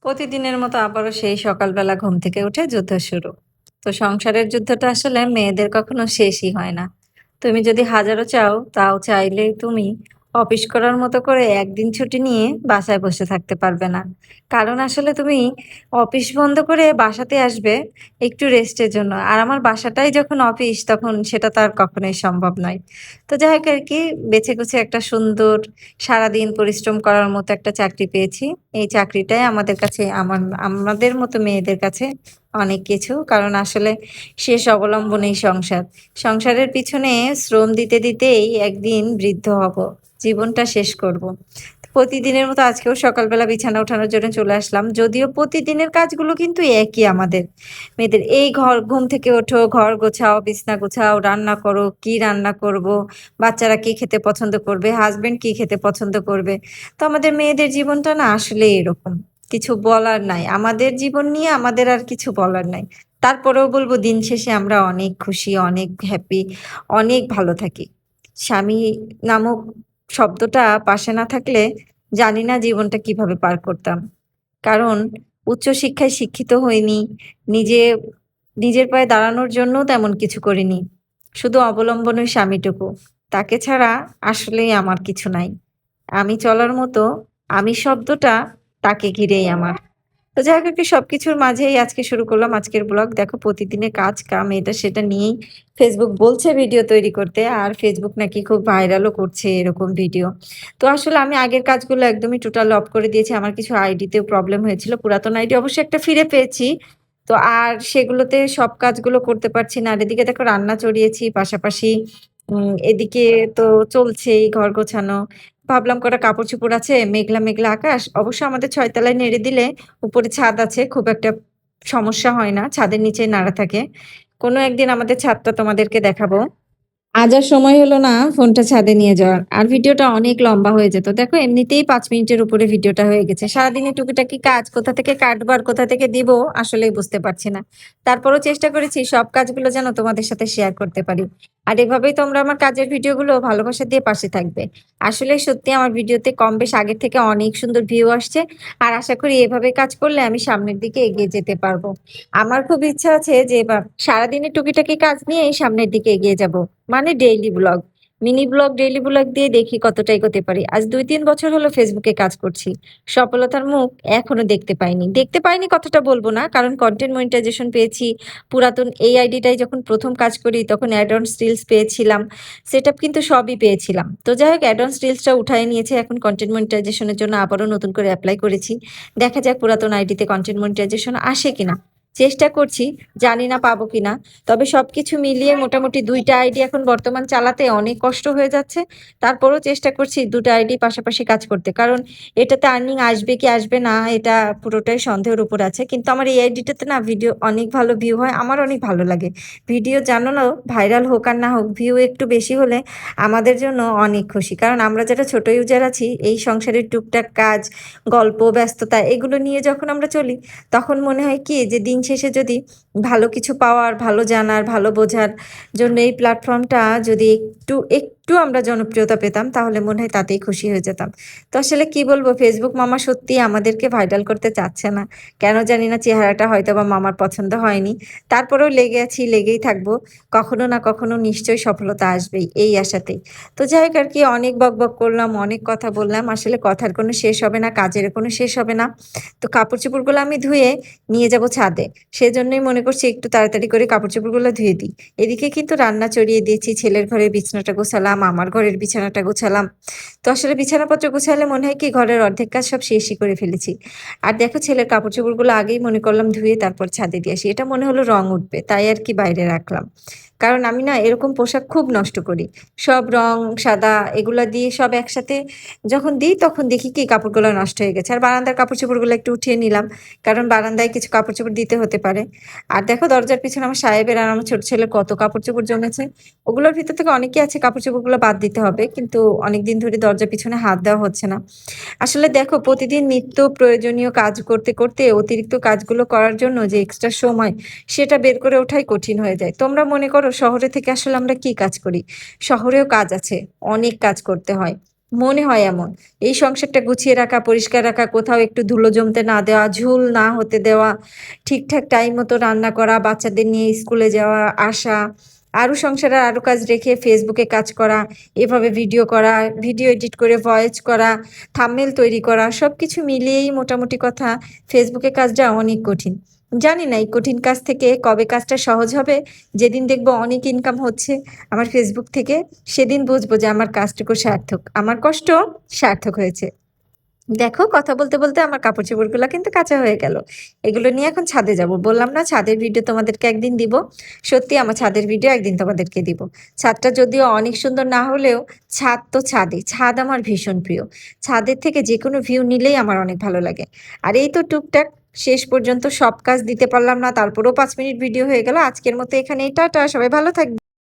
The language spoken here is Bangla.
প্রতিদিনের মতো আবারও সেই সকালবেলা ঘুম থেকে উঠে যুদ্ধ শুরু। তো সংসারের যুদ্ধটা আসলে মেয়েদের কখনো শেষই হয় না। তুমি যদি হাজারো চাও, তাও চাইলে তুমি অফিস করার মতো করে একদিন ছুটি নিয়ে বাসায় বসে থাকতে পারবে না। কারণ আসলে তুমি অফিস বন্ধ করে বাসাতে আসবে একটু রেস্টের জন্য। আর আমার বাসাটাই যখন অফিস তখন সেটা তো আর কখনোই সম্ভব নয়। তো যাই হোক আরকি, বেছে গুছে একটা সুন্দর সারাদিন পরিশ্রম করার মতো একটা চাকরি পেয়েছি। এই চাকরিটাই আমাদের কাছে আমাদের মতো মেয়েদের কাছে অনেক কিছু। কারণ আসলে শেষ অবলম্বনেই সংসার। সংসারের পিছনে শ্রম দিতে, দিতেই একদিন বৃদ্ধ হব। জীবনটা শেষ করব। প্রতিদিনের মতো আজকেও সকালবেলা বিছানা উঠানোর জন্য চলে আসলাম। যদিও প্রতিদিনের কাজগুলো কিন্তু একই আমাদের মেয়েদের। এই ঘুম থেকে ওঠো, ঘর গোছাও, বিছানা গোছাও, রান্না করো, কি রান্না করব, বাচ্চারা কি খেতে পছন্দ করবে, হাসব্যান্ড কি খেতে পছন্দ করবে। তো আমাদের মেয়েদের জীবনটা না আসলেই এরকম। কিছু বলার নাই। আমাদের জীবন নিয়ে আমাদের আর কিছু বলার নাই। তারপরেও বলব দিন শেষে আমরা অনেক খুশি, অনেক হ্যাপি, অনেক ভালো থাকি। স্বামী নামক শব্দটা পাশে না থাকলে জানি না জীবনটা কিভাবে পার করতাম। কারণ উচ্চশিক্ষায় শিক্ষিত হইনি। নিজে নিজের পায়ে দাঁড়ানোর জন্যও তেমন কিছু করিনি। শুধু অবলম্বন ওই স্বামীটুকু। তাকে ছাড়া আসলেই আমার কিছু নাই। আমি চলার মতো আমি শব্দটা তাকে ঘিরেই আমার। তো যাই হোক আরকি, সবকিছুর মাঝেই আজকে শুরু করলাম আজকের ব্লগ। দেখো প্রতিদিনের কাজ-কাম এটা সেটা নিয়েই Facebook বলছে ভিডিও তৈরি করতে। আর Facebook নাকি খুব ভাইরালও করছে এরকম ভিডিও। তো আসলে আমি আগের কাজগুলো একদমই টোটাল অফ করে দিয়েছি। আমার কিছু আইডিতেও প্রবলেম হয়েছিল। পুরাতন আইডি অবশ্য একটা ফিরে পেয়েছি। তো আর সেগুলোতে সব কাজগুলো করতে পারছি না। আর এদিকে দেখো রান্না চড়িয়েছি পাশাপাশি এদিকে তো চলছেই ঘর গোছানো। ভাবলাম কটা কাপড়-চোপড় আছে, মেঘলা, মেঘলা আকাশ। অবশ্য আমাদের ৬ তলায় নেড়ে দিলে উপরে ছাদ আছে। খুব একটা সমস্যা হয় না। ছাদের নিচেই নাড়া থাকে। কোনো একদিন আমাদের ছাদটা তোমাদেরকে দেখাবো। আজ আর সময় হলো না ফোনটা ছাদে নিয়ে যাওয়ার। আর ভিডিওটা অনেক লম্বা হয়ে যেত। দেখো এমনিতেই ৫ মিনিটের উপরে ভিডিওটা হয়ে গেছে। সারাদিনের টুকিটাকি কাজ কোথা থেকে কাটবো আর কোথা থেকে দিব আসলেই বুঝতে পারছি না। তারপরেও চেষ্টা করেছি সব কাজগুলো যেন তোমাদের সাথে শেয়ার করতে পারি। আর এভাবেই তোমরা আমার কাজের ভিডিওগুলো ভালোবাসা দিয়ে পাশে থাকবে। আসলেই সত্যি আমার ভিডিওতে কম বেশ আগের থেকে অনেক সুন্দর ভিউ আসছে। আর আশা করি এভাবে কাজ করলে আমি সামনের দিকে এগিয়ে যেতে পারবো। আমার খুব ইচ্ছা আছে যে এবার সারাদিনের টুকিটাকি কাজ নিয়েই সামনের দিকে এগিয়ে যাব। মানে daily blog. Mini blog, daily blog দিয়ে দেখি কতটা এগোতে পারি। আজ ২-৩ বছর হলো ফেসবুকে কাজ করছি। সফলতার মুখ এখনো দেখতে পাইনি। দেখতে পাইনি কথাটা বলব না। কারণ কনটেন্ট মনিটাইজেশন পেয়েছি। পুরাতন এই আইডিটায় যখন ১ম কাজ করি তখন অ্যাড অন রিলস পেয়েছিলাম। সেটআপ কিন্তু সবই পেয়েছিলাম। তো যাই হোক অ্যাড অন রিলসটা উঠায়ে নিয়েছি। এখন কনটেন্ট মনিটাইজেশন এর জন্য আবারও নতুন করে এপ্লাই করেছি। দেখা যাক পুরাতন আইডিতে কনটেন্ট মনিটাইজেশন আসে কিনা। চেষ্টা করছি, জানি না পাবো কিনা। তবে সবকিছু মিলিয়ে মোটামুটি ২ টা আইডি এখন বর্তমান চালাতে অনেক কষ্ট হয়ে যাচ্ছে। তারপরেও চেষ্টা করছি ২ টা আইডি পাশাপাশি কাজ করতে। কারণ এটাতে আর্নিং আসবে কি আসবে না এটা পুরোটাই সন্দেহের উপর আছে। কিন্তু আমার এই আইডিটাতে না ভিডিও অনেক ভালো ভিউ হয়। আমার অনেক ভালো লাগে। ভিডিও জানো না ভাইরাল হোক আর না হোক ভিউ একটু বেশি হলে আমাদের জন্য অনেক খুশি। কারণ আমরা যারা ছোট ইউজার আছি এই সংসারের টুকটাক কাজ, গল্প, ব্যস্ততা এগুলো নিয়ে যখন আমরা চলি তখন মনে হয় কি যে দিন শেষে যদি ভালো কিছু পাওয়ার, ভালো জানার, ভালো বোঝার জন্য এই প্ল্যাটফর্মটা যদি একটু আমরা জনপ্রিয়তা পেতাম তাহলে মনে হয় তাতেই খুশি হয়ে যেতাম। তো আসলে কি বলবো ফেসবুক মামা সত্যিই আমাদেরকে ভাইরাল করতে চাচ্ছে না। কেন জানি না চেহারাটা হয়তোবা মামার পছন্দ হয়নি। তারপরেও লেগে আছি, লেগেই থাকবো। কখনো না কখনো নিশ্চয়ই সফলতা আসবেই এই আশাতেই। তো যাই হোক আরকি অনেক বকবক করলাম, অনেক কথা বললাম। আসলে কথার কোনো শেষ হবে না, কাজের কোনো শেষ হবে না। তো কাপড়-চোপড়গুলো আমি ধুয়ে নিয়ে যাবো ছাদে। সেজন্যই মনে করছি একটু তাড়াতাড়ি করে কাপড়-চোপড়গুলো ধুয়ে দিই। এদিকে কিন্তু রান্না চড়িয়ে দিয়েছি, ছেলের ঘরের বিছানাটা গোছালাম, আমার ঘরের বিছানাটা গোছালাম। তো আসলে বিছানাপত্র গোছালে মনে হয় কি ঘরের অর্ধেক কাজ সব শেষই করে ফেলেছি। আর দেখো ছেলের কাপড়-চোপড়গুলো আগেই মনে করলাম ধুয়ে তারপর ছাদে দিয়ে আসি। এটা মনে হলো রং উঠবে, তাই আরকি বাইরে রাখলাম। কারণ আমি না এরকম পোশাক খুব নষ্ট করি। সব রং, সাদা এগুলা দিয়ে সব একসাথে যখন দিই তখন দেখি কি কাপড়গুলো নষ্ট হয়ে গেছে। আর বারান্দার কাপড়-চোপড়গুলো একটু উঠিয়ে নিলাম। কারণ বারান্দায় কিছু কাপড়-চোপড় দিতে হতে পারে। আর দেখো দরজার পিছনে আমার সাহেবের আর আমার ছোট ছেলের কত কাপড়-চোপড় জমেছে। ওগুলোর ভিতর থেকে অনেকেই আছে কাপড়-চোপড়গুলো বাদ দিতে হবে। কিন্তু অনেকদিন ধরে দরজার পিছনে হাত দেওয়া হচ্ছে না। আসলে দেখো প্রতিদিন নিত্য প্রয়োজনীয় কাজ করতে, করতে অতিরিক্ত কাজগুলো করার জন্য যে এক্সট্রা সময় সেটা বের করে ওঠাই কঠিন হয়ে যায়। তোমরা মনে করো শহরে থেকে আসলে আমরা কি কাজ করি? শহরেও কাজ আছে, অনেক কাজ করতে হয়। মনে হয় এমন। এই সংসারটা গুছিয়ে রাখা, পরিষ্কার রাখা, কোথাও একটু ধুলো জমতে না দেওয়া, ঝুল না হতে দেওয়া, ঠিকঠাক টাইম মতো রান্না করা, বাচ্চাদের নিয়ে স্কুলে যাওয়া, আসা, আরো সংসারের আরো কাজ রেখে ফেসবুকে কাজ করা, এভাবে ভিডিও করা, ভিডিও এডিট করে ভয়েস করা, থাম্বনেইল তৈরি করা, সবকিছু মিলিয়েই মোটামুটি কথা ফেসবুকে কাজটা অনেক কঠিন। জানি না এই কঠিন কাজ থেকে কবে কাজটা সহজ হবে, যেদিন দেখব অনেক ইনকাম হচ্ছে আমার ফেসবুক থেকে, সেদিন বুঝবো যে আমার কাজটুকু সার্থক। আমার কষ্ট সার্থক হয়েছে। দেখো কথা বলতে, বলতে আমার কাপড়-চোপড়গুলা কিন্তু কাঁচা হয়ে গেল। এগুলো নিয়ে এখন ছাদে যাব। বললাম না ছাদের ভিডিও তোমাদেরকে একদিন দিব। সত্যি আমার ছাদের ভিডিও একদিন তোমাদেরকে দিব। ছাদটা যদিও অনেক সুন্দর না হলেও ছাদ তো ছাদই। ছাদ আমার ভীষণ প্রিয়। ছাদের থেকে যেকোনো ভিউ নিলেই আমার অনেক ভালো লাগে। আর এই তো টুকটাক শেষ পর্যন্ত সব কাজ দিতে পারলাম না। তারপরেও ৫ মিনিট ভিডিও হয়ে গেল। আজকের মতো এখানেই টাটা। সবাই ভালো থাকবে।